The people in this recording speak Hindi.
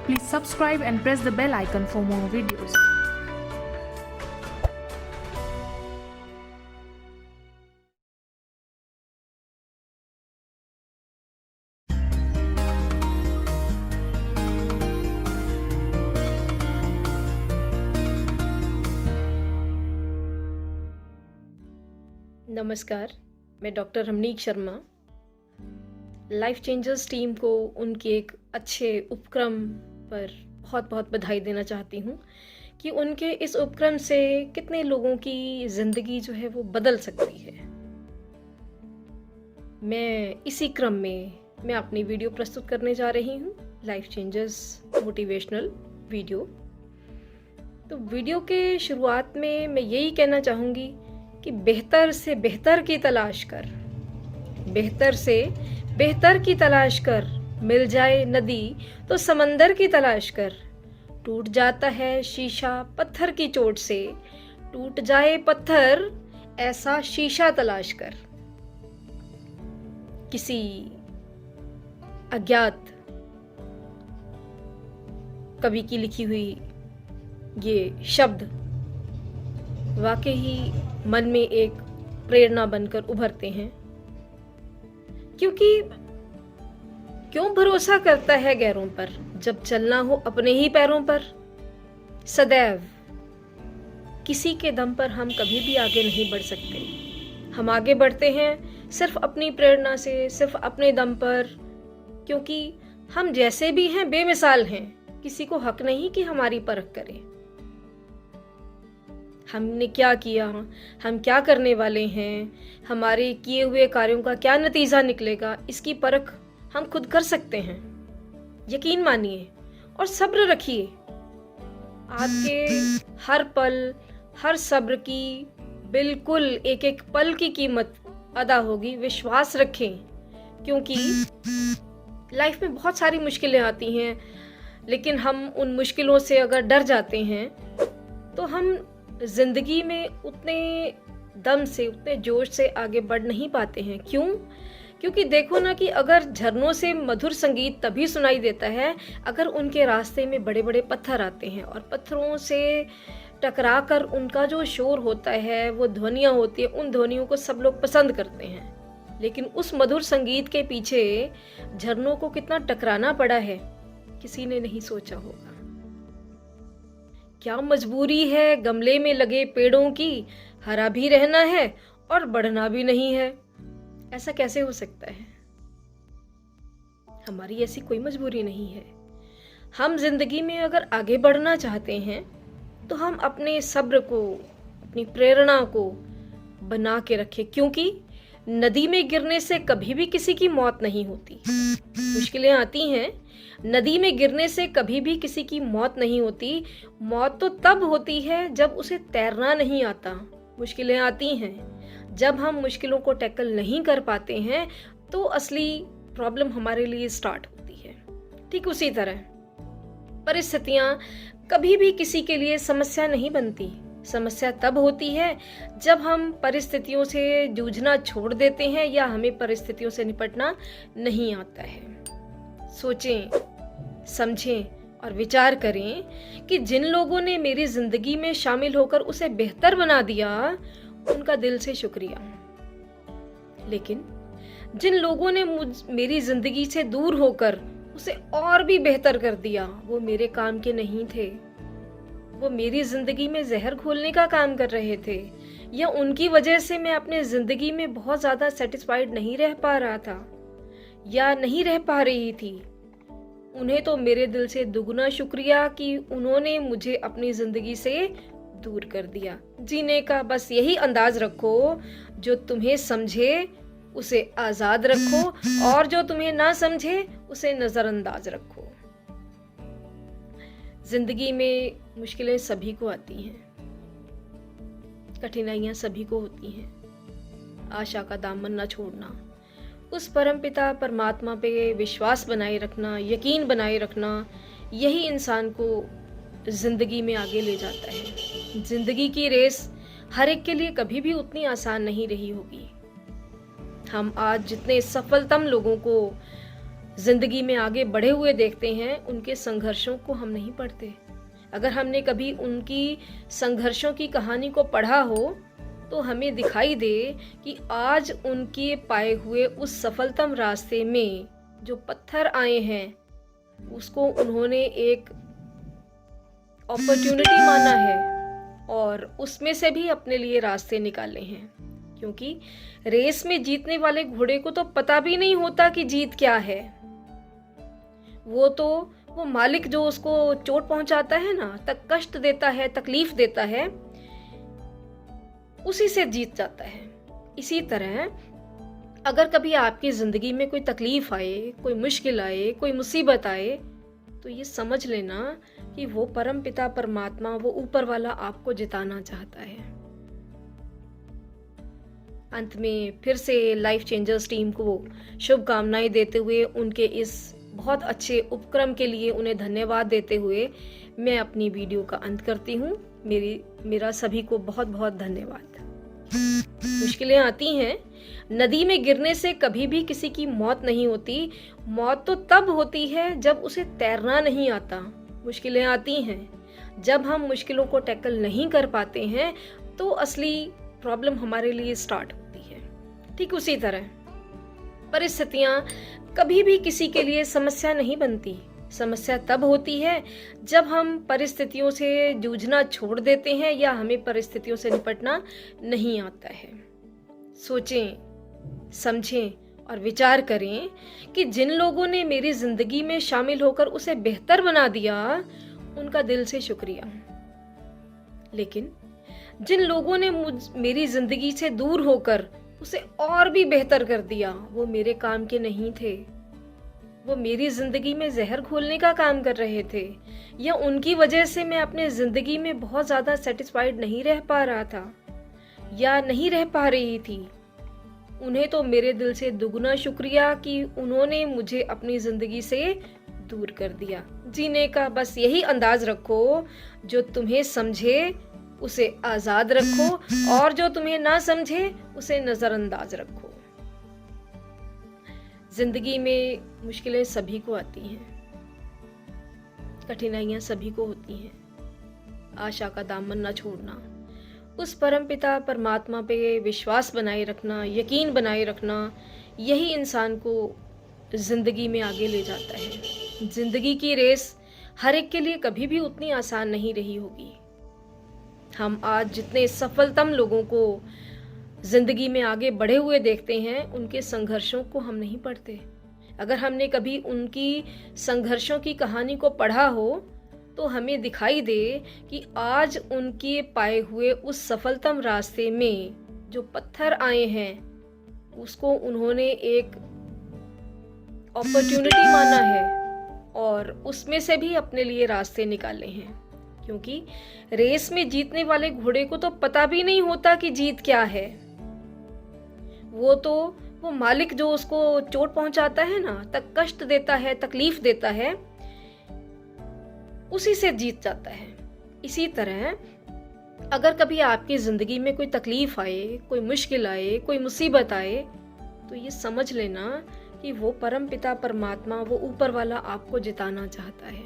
Please subscribe and press the bell icon for more videos. नमस्कार, मैं doctor Ramnik Sharma life changers team को उनके एक अच्छे उपक्रम पर बहुत बहुत बधाई देना चाहती हूँ कि उनके इस उपक्रम से कितने लोगों की ज़िंदगी जो है वो बदल सकती है। मैं इसी क्रम में मैं अपनी वीडियो प्रस्तुत करने जा रही हूँ, लाइफ चेंजर्स मोटिवेशनल वीडियो। तो वीडियो के शुरुआत में मैं यही कहना चाहूँगी कि बेहतर से बेहतर की तलाश कर, बेहतर से बेहतर की तलाश कर, मिल जाए नदी तो समंदर की तलाश कर। टूट जाता है शीशा पत्थर की चोट से, टूट जाए पत्थर ऐसा शीशा तलाश कर। किसी अज्ञात कवि की लिखी हुई ये शब्द वाकई ही मन में एक प्रेरणा बनकर उभरते हैं, क्योंकि क्यों भरोसा करता है गैरों पर जब चलना हो अपने ही पैरों पर। सदैव किसी के दम पर हम कभी भी आगे नहीं बढ़ सकते। हम आगे बढ़ते हैं सिर्फ अपनी प्रेरणा से, सिर्फ अपने दम पर, क्योंकि हम जैसे भी हैं बेमिसाल हैं। किसी को हक नहीं कि हमारी परख करे। हमने क्या किया, हम क्या करने वाले हैं, हमारे किए हुए कार्यों का क्या नतीजा निकलेगा, इसकी परख हम खुद कर सकते हैं। यकीन मानिए और सब्र रखिए। आपके हर पल, हर सब्र की बिल्कुल एक एक पल की कीमत अदा होगी। विश्वास रखें, क्योंकि लाइफ में बहुत सारी मुश्किलें आती हैं, लेकिन हम उन मुश्किलों से अगर डर जाते हैं तो हम जिंदगी में उतने दम से, उतने जोश से आगे बढ़ नहीं पाते हैं। क्यों? क्योंकि देखो ना कि अगर झरनों से मधुर संगीत तभी सुनाई देता है अगर उनके रास्ते में बड़े बड़े पत्थर आते हैं, और पत्थरों से टकरा कर उनका जो शोर होता है, वो ध्वनियाँ होती है, उन ध्वनियों को सब लोग पसंद करते हैं। लेकिन उस मधुर संगीत के पीछे झरनों को कितना टकराना पड़ा है, किसी ने नहीं सोचा होगा। क्या मजबूरी है गमले में लगे पेड़ों की, हरा भी रहना है और बढ़ना भी नहीं है। ऐसा कैसे हो सकता है? हमारी ऐसी कोई मजबूरी नहीं है। हम जिंदगी में अगर आगे बढ़ना चाहते हैं तो हम अपने सब्र को, अपनी प्रेरणा को बना के रखें, क्योंकि नदी में गिरने से कभी भी किसी की मौत नहीं होती। मुश्किलें आती हैं, नदी में गिरने से कभी भी किसी की मौत नहीं होती। मौत तो तब होती है जब उसे तैरना नहीं आता। मुश्किलें आती हैं जब हम मुश्किलों को टैकल नहीं कर पाते हैं, तो असली प्रॉब्लम हमारे लिए स्टार्ट होती है। ठीक उसी तरह परिस्थितियां कभी भी किसी के लिए समस्या नहीं बनती। समस्या तब होती है जब हम परिस्थितियों से जूझना छोड़ देते हैं या हमें परिस्थितियों से निपटना नहीं आता है। सोचें, समझें और विचार करें कि जिन लोगों ने मेरी जिंदगी में शामिल होकर उसे बेहतर बना दिया, उनका दिल से शुक्रिया। लेकिन जिन लोगों ने मेरी जिंदगी से दूर होकर उसे और भी बेहतर कर दिया, वो मेरे काम के नहीं थे। वो मेरी जिंदगी में जहर घोलने का काम कर रहे थे, या उनकी वजह से मैं अपने जिंदगी में बहुत ज्यादा सेटिस्फाइड नहीं रह पा रहा था या नहीं रह पा रही थी। उन्हें तो मेरे दिल से दुगना शुक्रिया कि उन्होंने मुझे अपनी जिंदगी से दूर कर दिया। जीने का बस यही अंदाज रखो, जो तुम्हें समझे उसे आजाद रखो, और जो तुम्हें ना समझे उसे नजरअंदाज रखो। जिंदगी में मुश्किलें सभी को आती हैं, कठिनाइयां सभी को होती हैं। आशा का दामन न छोड़ना, उस परमपिता परमात्मा पे विश्वास बनाए रखना, यकीन बनाए रखना, यही इंसान को जिंदगी में आगे ले जाता है। जिंदगी की रेस हर एक के लिए कभी भी उतनी आसान नहीं रही होगी। हम आज जितने सफलतम लोगों को जिंदगी में आगे बढ़े हुए देखते हैं, उनके संघर्षों को हम नहीं पढ़ते। अगर हमने कभी उनकी संघर्षों की कहानी को पढ़ा हो तो हमें दिखाई दे कि आज उनके पाए हुए उस सफलतम रास्ते में जो पत्थर आए हैं उसको उन्होंने एक अपॉर्चुनिटी माना है और उसमें से भी अपने लिए रास्ते निकाले हैं। क्योंकि रेस में जीतने वाले घोड़े को तो पता भी नहीं होता कि जीत क्या है। वो मालिक जो उसको चोट पहुंचाता है ना, तक कष्ट देता है, तकलीफ देता है, उसी से जीत जाता है। इसी तरह अगर कभी आपकी जिंदगी में कोई तकलीफ आए, कोई मुश्किल आए, कोई मुसीबत आए, तो ये समझ लेना कि वो परम पिता परमात्मा, वो ऊपर वाला आपको जिताना चाहता है। अंत में फिर से लाइफ चेंजर्स टीम को शुभकामनाएं देते हुए, उनके इस बहुत अच्छे उपक्रम के लिए उन्हें धन्यवाद देते हुए मैं अपनी वीडियो का अंत करती हूँ। मेरा सभी को बहुत बहुत धन्यवाद। मुश्किलें आती हैं, नदी में गिरने से कभी भी किसी की मौत नहीं होती। मौत तो तब होती है जब उसे तैरना नहीं आता। मुश्किलें आती हैं, जब हम मुश्किलों को टैकल नहीं कर पाते हैं तो असली प्रॉब्लम हमारे लिए स्टार्ट होती है। ठीक उसी तरह परिस्थितियां कभी भी किसी के लिए समस्या नहीं बनती। समस्या तब होती है जब हम परिस्थितियों से जूझना छोड़ देते हैं या हमें परिस्थितियों से निपटना नहीं आता है। सोचें, समझें और विचार करें कि जिन लोगों ने मेरी जिंदगी में शामिल होकर उसे बेहतर बना दिया, उनका दिल से शुक्रिया। लेकिन जिन लोगों ने मेरी जिंदगी से दूर होकर उसे और भी बेहतर कर दिया, वो मेरे काम के नहीं थे। वो मेरी जिंदगी में जहर घोलने का काम कर रहे थे, या उनकी वजह से मैं अपने जिंदगी में बहुत ज्यादा सेटिस्फाइड नहीं रह पा रहा था या नहीं रह पा रही थी। उन्हें तो मेरे दिल से दुगना शुक्रिया कि उन्होंने मुझे अपनी जिंदगी से दूर कर दिया। जीने का बस यही अंदाज रखो, जो तुम्हें समझे उसे आजाद रखो और जो तुम्हें ना समझे उसे नजरअंदाज रखो। जिंदगी में मुश्किलें सभी को आती हैं, कठिनाइयां सभी को होती हैं। आशा का दामन न छोड़ना, उस परम पिता परमात्मा पे विश्वास बनाए रखना, यकीन बनाए रखना, यही इंसान को जिंदगी में आगे ले जाता है। जिंदगी की रेस हर एक के लिए कभी भी उतनी आसान नहीं रही होगी। हम आज जितने सफलतम लोगों को जिंदगी में आगे बढ़े हुए देखते हैं, उनके संघर्षों को हम नहीं पढ़ते। अगर हमने कभी उनकी संघर्षों की कहानी को पढ़ा हो तो हमें दिखाई दे कि आज उनके पाए हुए उस सफलतम रास्ते में जो पत्थर आए हैं उसको उन्होंने एक अपॉर्चुनिटी माना है और उसमें से भी अपने लिए रास्ते निकाले हैं। क्योंकि रेस में जीतने वाले घोड़े को तो पता भी नहीं होता कि जीत क्या है। वो मालिक जो उसको चोट पहुंचाता है ना, तक कष्ट देता है, तकलीफ देता है, उसी से जीत जाता है। इसी तरह अगर कभी आपकी जिंदगी में कोई तकलीफ आए, कोई मुश्किल आए, कोई मुसीबत आए, तो ये समझ लेना कि वो परम पिता परमात्मा, वो ऊपर वाला आपको जिताना चाहता है।